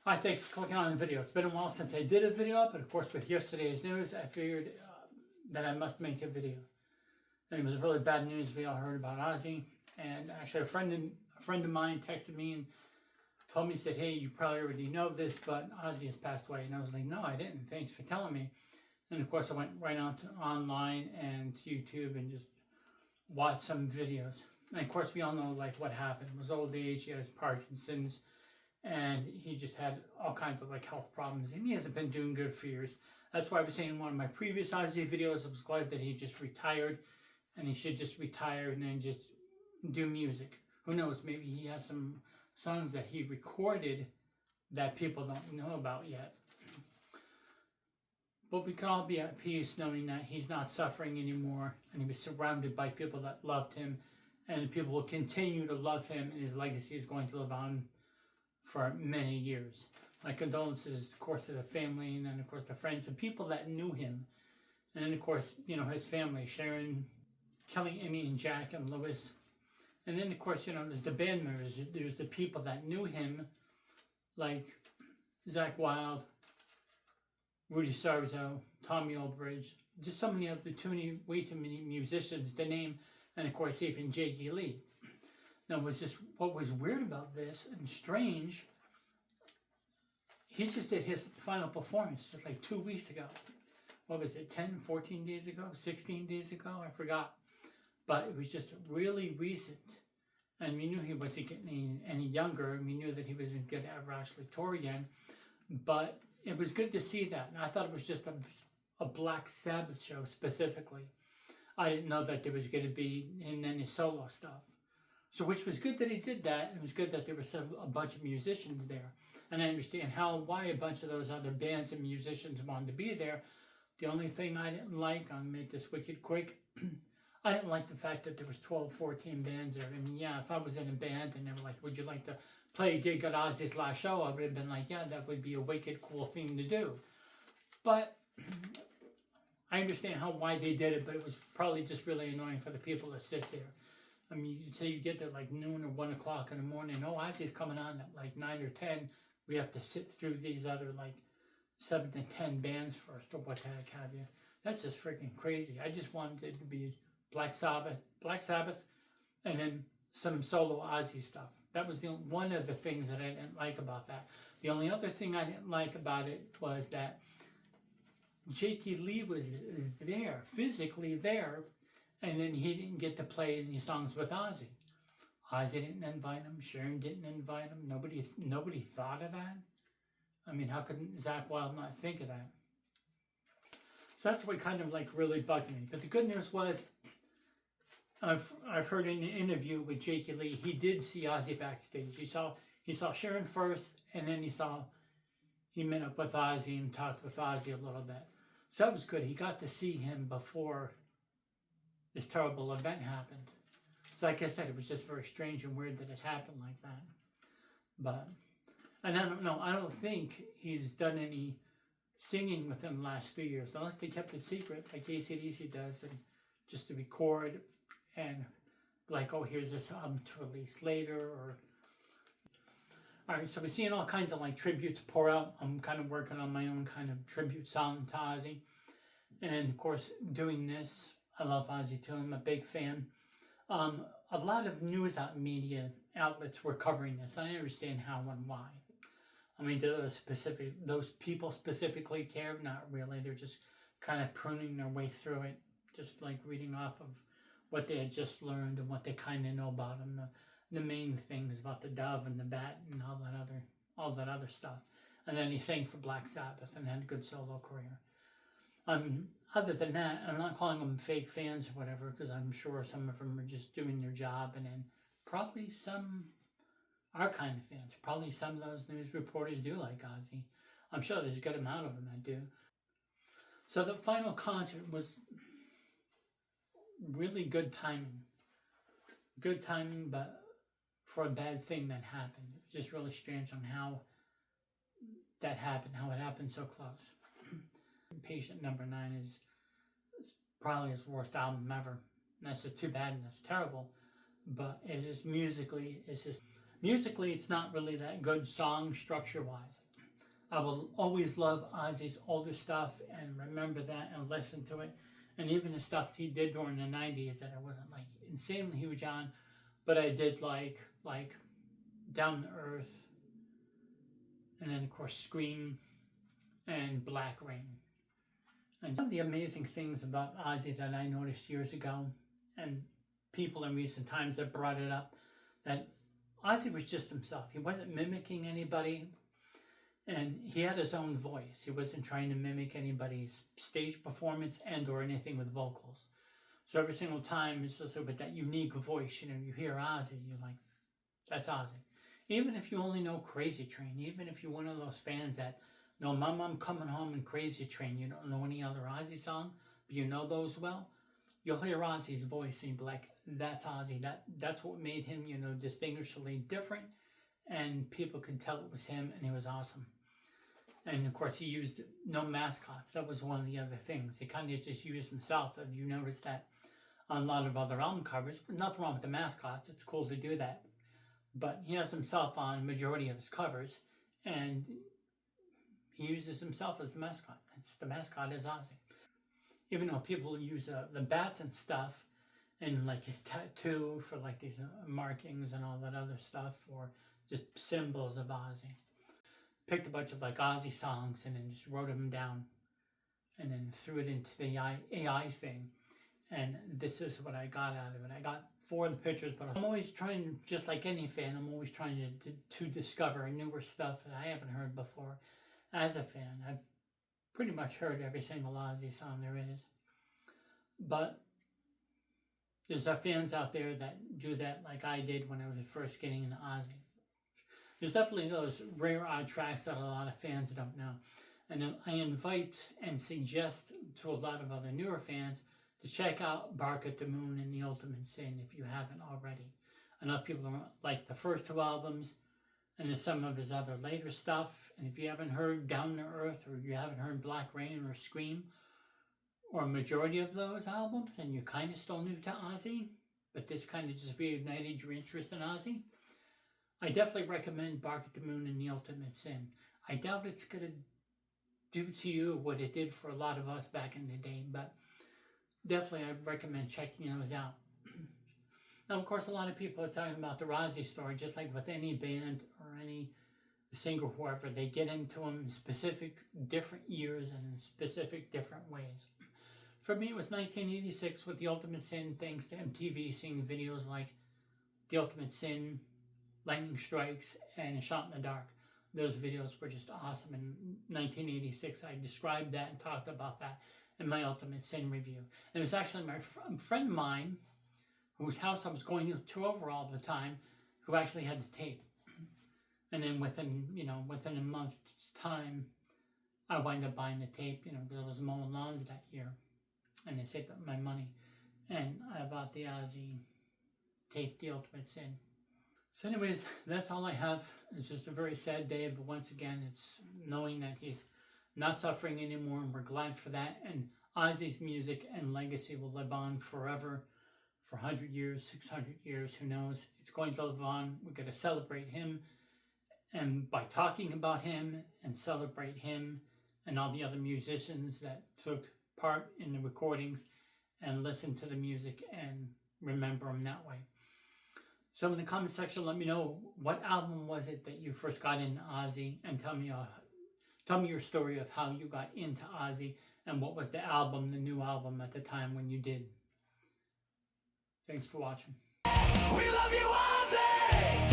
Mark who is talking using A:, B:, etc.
A: Hi, thanks for clicking on the video. It's been a while since I did a video up, but of course with yesterday's news, I figured that I must make a video. And it was really bad news. We all heard about Ozzy, and actually a friend of mine texted me and told me, said, "Hey, you probably already know this, but Ozzy has passed away." And I was like, "No, I didn't. Thanks for telling me." And of course, I went right on to online and to YouTube and just watched some videos. And of course, we all know like what happened. It was old age. He had his Parkinson's, and he just had all kinds of like health problems. And he hasn't been doing good for years. That's why I was saying in one of my previous Ozzy videos, I was glad that he just retired, and he should just retire and then just do music. Who knows? Maybe he has some songs that he recorded that people don't know about yet. But we can all be at peace knowing that he's not suffering anymore, and he was surrounded by people that loved him, and people will continue to love him, and his legacy is going to live on for many years. My condolences, of course, to the family, and then, of course, the friends and people that knew him. And then, of course, you know, his family, Sharon, Kelly, Amy, and Jack, and Louis. And then, of course, you know, there's the band members. There's the people that knew him, like Zakk Wylde, Rudy Sarzo, Tommy Oldbridge, just so many of the way too many musicians to name, and of course even Jakey Lee. Now, what was weird about this and strange, he just did his final performance just like 2 weeks ago. What was it, 10, 14 days ago, 16 days ago? I forgot. But it was just really recent. And we knew he wasn't getting any younger, and we knew that he wasn't going to ever actually tour again. But it was good to see that. And I thought it was just a Black Sabbath show specifically. I didn't know that there was going to be in any solo stuff. So which was good that he did that. It was good that there was a bunch of musicians there. And I understand why a bunch of those other bands and musicians wanted to be there. The only thing I didn't like, I'll make this wicked quick, I didn't like the fact that there was 12, 14 bands there. I mean, yeah, if I was in a band and they were like, "Would you like to play a gig at Ozzy's last show?" I would have been like, yeah, that would be a wicked cool thing to do. But I understand why they did it, but it was probably just really annoying for the people that sit there. I mean, you get there like noon or 1 o'clock in the morning. Oh, Ozzy's coming on at like 9 or 10. We have to sit through these other like 7 to 10 bands first, or what the heck have you. That's just freaking crazy. I just wanted it to be Black Sabbath, and then some solo Ozzy stuff. That was one of the things that I didn't like about that. The only other thing I didn't like about it was that Jakey Lee was there, physically there, and then he didn't get to play any songs with Ozzy. Ozzy didn't invite him. Sharon didn't invite him. Nobody thought of that. I mean, how could Zakk Wylde not think of that? So that's what kind of like really bugged me. But the good news was, I've heard in an interview with Jakey Lee, he did see Ozzy backstage. He saw Sharon first, and then he met up with Ozzy and talked with Ozzy a little bit. So that was good. He got to see him before this terrible event happened. So like I said, it was just very strange and weird that it happened like that. But, and I don't know, I don't think he's done any singing within the last few years, unless they kept it secret, like AC/DC does, and just to record and like, oh, here's this album to release later, or... Alright, so we're seeing all kinds of like tributes pour out. I'm kind of working on my own kind of tribute song to Ozzy. And of course, doing this, I love Ozzy too, I'm a big fan. A lot of news media outlets were covering this. I understand how and why. I mean, do those people specifically care? Not really. They're just kind of pruning their way through it, just like reading off of what they had just learned and what they kind of know about him. The main things about the dove and the bat and all that other stuff. And then he sang for Black Sabbath and had a good solo career. Other than that, I'm not calling them fake fans or whatever, because I'm sure some of them are just doing their job, and then probably some are kind of fans. Probably some of those news reporters do like Ozzy. I'm sure there's a good amount of them that do. So the final concert was really good timing. Good timing, but for a bad thing that happened. It was just really strange on how that happened, how it happened so close. Patient Number 9 is probably his worst album ever. And that's just too bad, and that's terrible. but musically, it's not really that good song structure wise. I will always love Ozzy's older stuff and remember that and listen to it. And even the stuff he did during the 90s that I wasn't like insanely huge on, but I did like Down to Earth, and then of course Scream and Black Rain. And one of the amazing things about Ozzy that I noticed years ago, and people in recent times have brought it up, that Ozzy was just himself. He wasn't mimicking anybody, and he had his own voice. He wasn't trying to mimic anybody's stage performance and or anything with vocals. So every single time it's just with that unique voice, you know, you hear Ozzy, you're like, that's Ozzy. Even if you only know Crazy Train, even if you're one of those fans that know Mom, I'm Coming Home and Crazy Train, you don't know any other Ozzy song, but you know those well, you'll hear Ozzy's voice and you'll be like, that's Ozzy. That's what made him, you know, distinguishably different, and people could tell it was him, and he was awesome. And of course, he used no mascots. That was one of the other things. He kind of just used himself. If you notice that on a lot of other album covers, but nothing wrong with the mascots. It's cool to do that. But he has himself on majority of his covers, and he uses himself as the mascot. The mascot is Ozzy. Even though people use the bats and stuff, and like his tattoo for like these markings and all that other stuff, or just symbols of Ozzy. Picked a bunch of like Ozzy songs and then just wrote them down, and then threw it into the AI thing. And this is what I got out of it. I got 4 of the pictures, but I'm always trying, just like any fan, I'm always trying to discover newer stuff that I haven't heard before. As a fan, I've pretty much heard every single Ozzy song there is. But there's fans out there that do that like I did when I was first getting into Ozzy. There's definitely those rare odd tracks that a lot of fans don't know. And I invite and suggest to a lot of other newer fans to check out Bark at the Moon and The Ultimate Sin if you haven't already. I know people don't like the first 2 albums and then some of his other later stuff. And if you haven't heard Down to Earth, or you haven't heard Black Rain or Scream, or a majority of those albums, and you're kind of still new to Ozzy, but this kind of just reignited your interest in Ozzy, I definitely recommend Bark at the Moon and The Ultimate Sin. I doubt it's going to do to you what it did for a lot of us back in the day, but definitely I recommend checking those out. Now, of course, a lot of people are talking about the Ozzy story, just like with any band or any singer, whoever, they get into them in specific different years and in specific different ways. For me, it was 1986 with The Ultimate Sin, thanks to MTV, seeing videos like The Ultimate Sin, Lightning Strikes, and Shot in the Dark. Those videos were just awesome. In 1986, I described that and talked about that in my Ultimate Sin review. And it was actually my friend of mine, whose house I was going to over all the time, who actually had the tape. And then within a month's time, I wound up buying the tape, because I was mowing lawns that year. And I saved up my money. And I bought the Ozzy tape, The Ultimate Sin. So anyways, that's all I have. It's just a very sad day, but once again, it's knowing that he's not suffering anymore, and we're glad for that. And Ozzy's music and legacy will live on forever, for 100 years, 600 years, who knows. It's going to live on. We're going to celebrate him, and by talking about him and celebrate him and all the other musicians that took part in the recordings, and listen to the music and remember him that way. So in the comment section, let me know, what album was it that you first got into Ozzy, and tell me your story of how you got into Ozzy, and what was the new album at the time when you did. Thanks for watching. We love you, Ozzy!